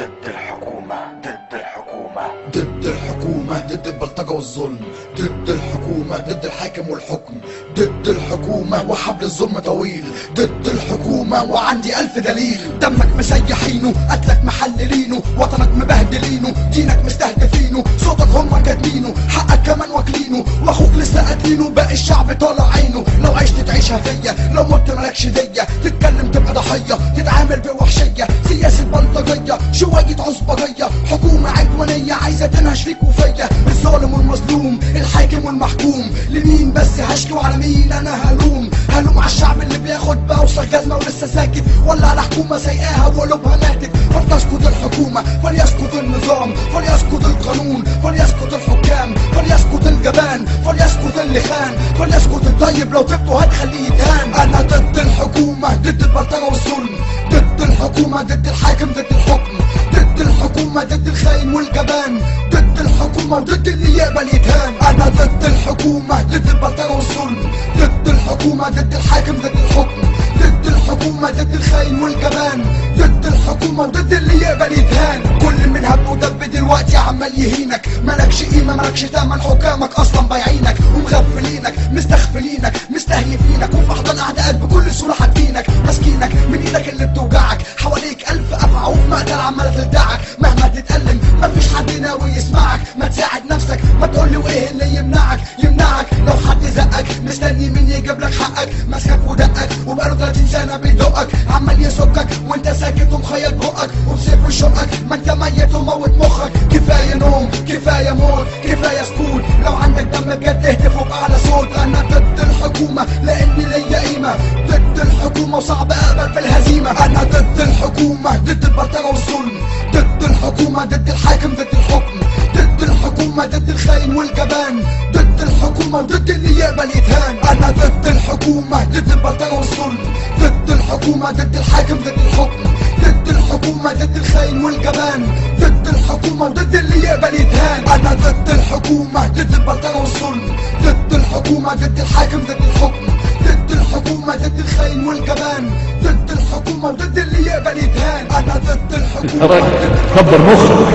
ضد الحكومة، ضد الحكومة، ضد الحكومة، ضد البلطجة والظلم، ضد الحكومة، ضد الحاكم والحكم، ضد الحكومة وحبل الظلم طويل، ضد الحكومة وعندي 1000 دليل. دمك مسيحينه، قتلك محللينه، وطنك مبهدلينه، دينك مستهدفينه، صوتك هم كاتمينه، حقك كمان واكلينه، واخوك لسه قاتلينه، باقي الشعب طالع عينه. لو عشت تعيشها فيا، لو مت مالكش دية، تتكلم تبقى ضحية، تتعامل بوحشية، سياسة بلطجية، شوية عصبجية، حكومة عدوانية عايزة تنهش فيك وفيا. الظالم والمظلوم، الحاكم والمحكوم، لمين بس هشكو على مين؟ انا هلوم على الشعب اللي بياخد بأوسخ جزمة ولسه ساكت، ولا على حكومة سايقاها وقلوبها ماتت. فلتسقط الحكومة، فليسقط النظام، فليسقط القانون، فليسقط الحكام، فليسقط الجبان، فليسقط اللي خان، فليسقط الطيب لو سبته هتخليه يتهان. انا ضد الحكومة، ضد البلطجة والظلم، ضد الحكومة، ضد الحاكم، ضد الحكم، ضد الحكومة، ضد الخاين والجبان، ضد الحكومة وضد اللي يقبل يتهان. انا ضد الحكومة، ضد البلطجة والظلم، ضد الحكومة، ضد الحاكم، ضد الحكم، ضد الحكومة، ضد الخاين والجبان، ضد الحكومة وضد اللي يقبل يتهان. كل من هب ودب دلوقتي عمال يهينك، مالكش قيمة مالكش تمن، حكامك اصلا بايعينك ومغفلينك، مستغفلينك، مستهيفينك، وفي احضان اعدائك بكل سهولة حاطينك، ماسكينك من ايدك اللي بتوجعك، حواليك 1000 افعى وفي مقتل عمالة تلدعك. مهما تتألم مفيش حد ناوي يسمعك، ما تساعد نفسك، ما تقولي وايه اللي يمنعك لو حد زقك، مستني مين يجيب لك حقك، ماسكك ودقك وبقاله 30 سنة بيدقك، عمال يسكك وانت ساكت ومخيط بقك وبسيف وشقك، ما انت ميت وموت مخك. كفاية نوم، كفاية موت، كفاية سكوت، لو عندك دم بجد اهتف وبأعلى صوت. انا ضد الحكومة لان ليا قيمة، ضد الحكومة وصعب اقبل في الهزيمة. انا ضد الحكومة، ضد البلطجة والظلم، ضد الحكومة، ضد الحاكم، ضد الحكم، ضد الحكومة، ضد الخاين والجبان، ضد الحكومة وضد اللي يقبل يتهان. انا ضد الحكومة، ضد البلطجة والظلم، ضد الحكومة، ضد الحاكم، ضد الحكم، ضد الحكومة، ضد الخاين والجبان، ضد الحكومة وضد اللي يقبل يتهان. انا ضد الحكومة، ضد البلطجة والظلم، ضد الحكومة، ضد الحاكم، ضد الحكم، ضد الحكومة، ضد الخاين والجبان، ضد الحكومة وضد اللي يقبل يتهان. انا ضد الحكومة. كبر مخك.